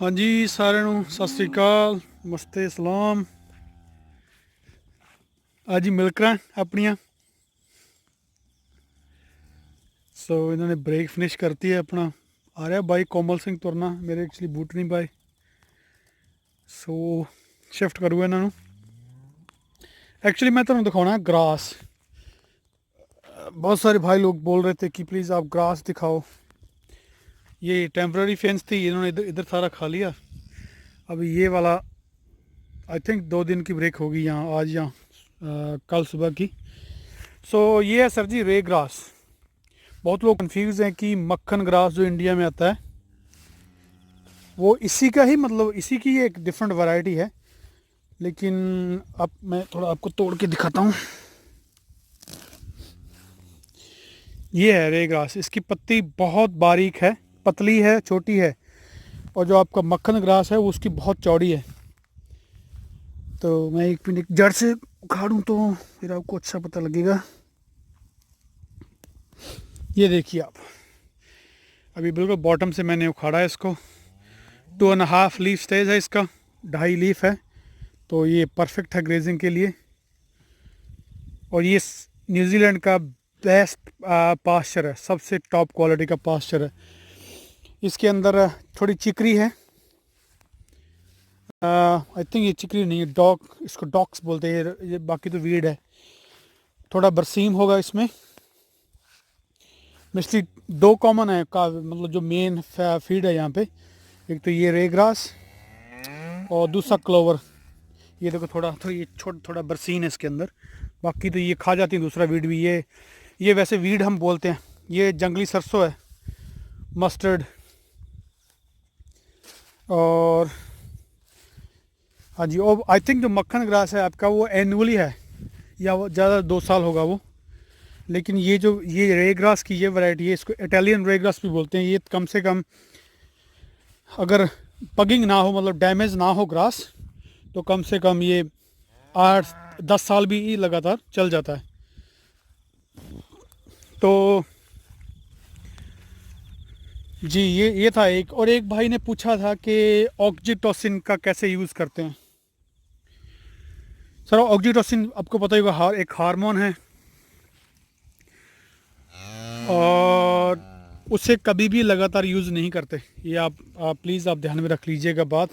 हाँ जी साਰਿਆਂ ਨੂੰ ਸਤਿ ਸ੍ਰੀ ਅਕਾਲ ਨਮਸਤੇ ਸਲਾਮ। ਅੱਜ ਹੀ ਮਿਲਕਰਾਂ ਆਪਣੀਆਂ ਸੋ ਇਹਨਾਂ ਨੇ ਬ੍ਰੇਕ ਫਿਨਿਸ਼ ਕਰਤੀ ਹੈ ਆਪਣਾ। ਆ ਰਿਹਾ ਬਾਈ ਕੋਮਲ ਸਿੰਘ ਤੁਰਨਾ, ਮੇਰੇ ਐਕਚੁਅਲੀ ਬੂਟ ਨਹੀਂ ਪਾਏ ਸੋ शिफ्ट करूँगा ਇਹਨਾਂ ਨੂੰ। एक्चुअली मैं ਤੁਹਾਨੂੰ दिखाना ग्रास। बहुत सारे भाई लोग बोल रहे थे कि प्लीज़ आप ग्रास दिखाओ। ये टेम्पररी फेंस थी, इन्होंने इधर इधर सारा खा लिया। अभी ये वाला आई थिंक 2 दिन की ब्रेक होगी यहाँ, आज यहाँ कल सुबह की। सो ये है सर जी रे ग्रास। बहुत लोग कंफ्यूज हैं कि मक्खन ग्रास जो इंडिया में आता है वो इसी का ही मतलब इसी की एक डिफरेंट वैरायटी है, लेकिन अब मैं थोड़ा आपको तोड़ के दिखाता हूँ। ये है रे ग्रास। इसकी पत्ती बहुत बारीक है, पतली है, छोटी है, और जो आपका मक्खन ग्रास है वो उसकी बहुत चौड़ी है। तो मैं एक मिनट जड़ से उखाड़ूँ तो फिर आपको अच्छा पता लगेगा। ये देखिए आप, अभी बिल्कुल बॉटम से मैंने उखाड़ा है इसको। 2.5 लीफ स्टेज है इसका, 2.5 लीफ है, तो ये परफेक्ट है ग्रेजिंग के लिए। और ये न्यूजीलैंड का बेस्ट पास्चर है, सबसे टॉप क्वालिटी का पास्चर है। इसके अंदर थोड़ी चिकरी है, आई थिंक ये चिकरी नहीं है, डॉग, इसको डॉक्स बोलते हैं ये, बाकी तो वीड है। थोड़ा बरसीम होगा इसमें। मिस्टी 2 कॉमन है का, मतलब जो मेन फीड है यहाँ पे, एक तो ये रे ग्रास और दूसरा क्लोवर। ये देखो थोड़ा तो ये थोड़ा बरसीन है इसके अंदर, बाकी तो ये खा जाती है दूसरा वीड भी। ये वैसे वीड हम बोलते हैं। ये जंगली सरसों है, मस्टर्ड। और हाँ जी, और आई थिंक जो मक्खन ग्रास है आपका वो एनुअली है, या वो ज़्यादा 2 साल होगा वो। लेकिन ये जो ये रे ग्रास की ये वैरायटी है, इसको इटालियन रे ग्रास भी बोलते हैं। ये कम से कम अगर पगिंग ना हो, मतलब डैमेज ना हो ग्रास, तो कम से कम ये 8-10 साल भी लगातार चल जाता है। तो जी ये था एक। और एक भाई ने पूछा था कि ऑक्जीटोसिन का कैसे यूज़ करते हैं। सर ऑक्जीटोसिन आपको पता ही होगा, एक हार्मोन है, और उसे कभी भी लगातार यूज़ नहीं करते। ये आप प्लीज़ आप ध्यान में रख लीजिएगा बात,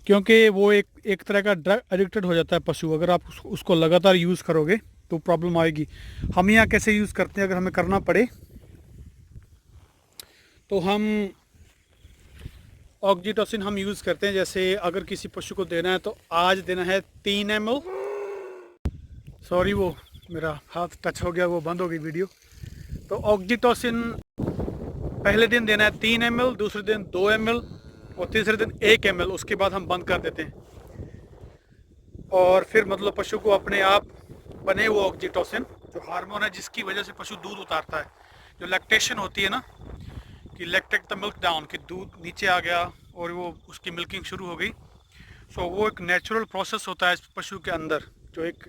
क्योंकि वो एक तरह का ड्रग एडिक्टेड हो जाता है पशु। अगर आप उसको लगातार यूज़ करोगे तो प्रॉब्लम आएगी। हम यहाँ कैसे यूज़ करते हैं, अगर हमें करना पड़े तो हम ऑक्जीटोसिन हम यूज़ करते हैं। जैसे अगर किसी पशु को देना है तो आज देना है 3 ml। सॉरी वो मेरा हाथ टच हो गया, वो बंद हो गई वीडियो। तो ऑक्जीटोसिन पहले दिन देना है 3 ml, दूसरे दिन 2 ml, और तीसरे दिन 1 ml। उसके बाद हम बंद कर देते हैं। और फिर मतलब पशु को अपने आप बने वो ऑक्जीटोसिन जो हार्मोन है, जिसकी वजह से पशु दूध उतारता है। जो लैक्टेशन होती है ना, कि लैक्टेट द मिल्क डाउन, कि दूध नीचे आ गया और वो उसकी मिल्किंग शुरू हो गई। सो वो एक नेचुरल प्रोसेस होता है इस पशु के अंदर, जो एक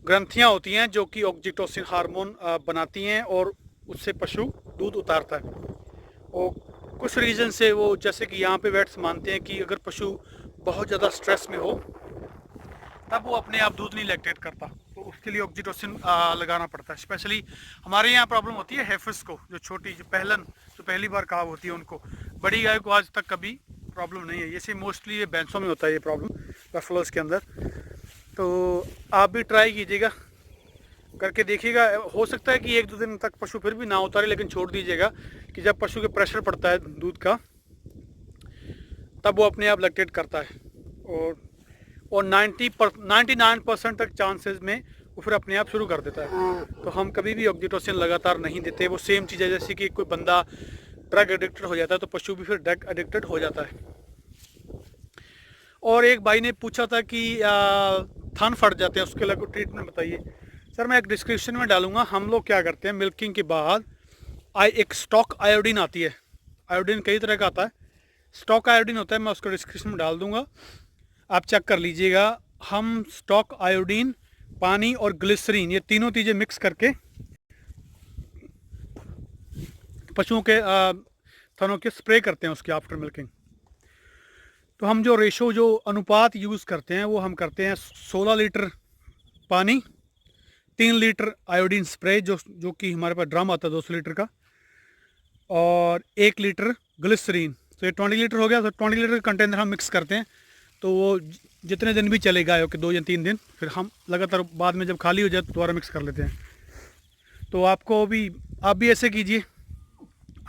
ग्रंथियाँ होती हैं जो कि ऑक्जीटोसिन हार्मोन बनाती हैं, और उससे पशु दूध उतारता है। और कुछ रीज़न से वो, जैसे कि यहाँ पे वेट्स मानते हैं कि अगर पशु बहुत ज़्यादा स्ट्रेस में हो तब वो अपने आप दूध नहीं लैक्टेट करता, तो उसके लिए ऑक्जीटोसिन लगाना पड़ता है। स्पेशली हमारे यहाँ प्रॉब्लम होती है हेफर्स को, जो छोटी जो पहली बार काव होती है उनको। बड़ी गाय को आज तक कभी प्रॉब्लम नहीं है। जैसे मोस्टली ये भैंसों में होता है ये प्रॉब्लम, बफलोस के अंदर। तो आप भी ट्राई कीजिएगा, करके देखिएगा। हो सकता है कि 1-2 दिन तक पशु फिर भी ना उतारे, लेकिन छोड़ दीजिएगा कि जब पशु के प्रेशर पड़ता है दूध का तब वो अपने आप लैक्टेट करता है। और 99% तक चांसेस में वो फिर अपने आप शुरू कर देता है। तो हम कभी भी ऑक्जीटोसिन लगातार नहीं देते। वो सेम चीज़ है जैसे कि कोई बंदा ड्रग एडिक्टेड हो जाता है, तो पशु भी फिर ड्रग एडिक्टेड हो जाता है। और एक भाई ने पूछा था कि थन फट जाते हैं, उसके लिए कोई ट्रीटमेंट बताइए। सर मैं एक डिस्क्रिप्शन में डालूंगा। हम लोग क्या करते हैं, मिल्किंग के बाद एक स्टॉक आयोडीन आती है। आयोडीन कई तरह का आता है, स्टॉक आयोडीन होता है, मैं उसको डिस्क्रिप्शन में डाल दूंगा, आप चेक कर लीजिएगा। हम स्टॉक आयोडीन, पानी और ग्लिसरीन, ये तीनों चीज़ें मिक्स करके पशुओं के थनों के स्प्रे करते हैं उसके आफ्टर मिल्किंग। तो हम जो रेशो जो अनुपात यूज़ करते हैं वो हम करते हैं 16 लीटर पानी, 3 लीटर आयोडीन स्प्रे जो कि हमारे पास ड्रम आता है 200 लीटर का, और 1 लीटर ग्लिसरीन। तो ये 20 लीटर हो गया। तो 20 लीटर का कंटेनर हम मिक्स करते हैं, तो वो जितने दिन भी चलेगा, कि 2 या 3 दिन, फिर हम लगातार बाद में जब खाली हो जाए तो दोबारा मिक्स कर लेते हैं। तो आप भी ऐसे कीजिए।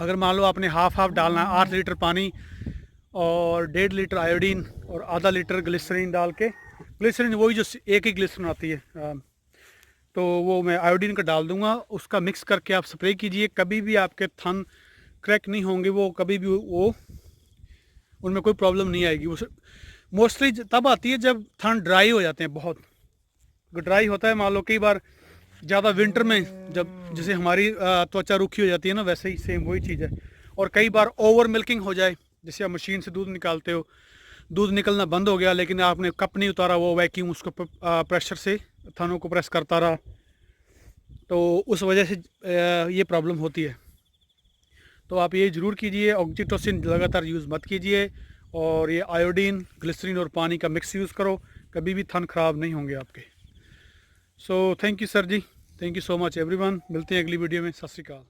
अगर मान लो आपने हाफ डालना है, 8 लीटर पानी और 1.5 लीटर आयोडीन और आधा लीटर ग्लिसरीन डाल के, ग्लिसरीन वही जो एक ही ग्लिसरीन आती है, तो वो मैं आयोडीन का डाल दूंगा, उसका मिक्स करके आप स्प्रे कीजिए। कभी भी आपके थन क्रैक नहीं होंगे, वो कभी भी वो उनमें कोई प्रॉब्लम नहीं आएगी। वो मोस्टली तब आती है जब थन ड्राई हो जाते हैं बहुत। ड्राई होता है, मान लो कई बार ज़्यादा विंटर में, जब जैसे हमारी त्वचा रूखी हो जाती है ना, वैसे ही सेम वही चीज़ है। और कई बार ओवर मिल्किंग हो जाए, जैसे आप मशीन से दूध निकालते हो, दूध निकलना बंद हो गया लेकिन आपने कप नहीं उतारा, वो वैक्यूम उसको प्रेशर से थनों को प्रेस करता रहा, तो उस वजह से ये प्रॉब्लम होती है। तो आप ये ज़रूर कीजिए, ऑक्सीटोसिन लगातार यूज़ मत कीजिए, और ये आयोडीन, ग्लिसरीन और पानी का मिक्स यूज़ करो, कभी भी थन ख़राब नहीं होंगे आपके। So thank you sir ji, thank you so much everyone. मिलते हैं अगली वीडियो में। सत श्री अकाल।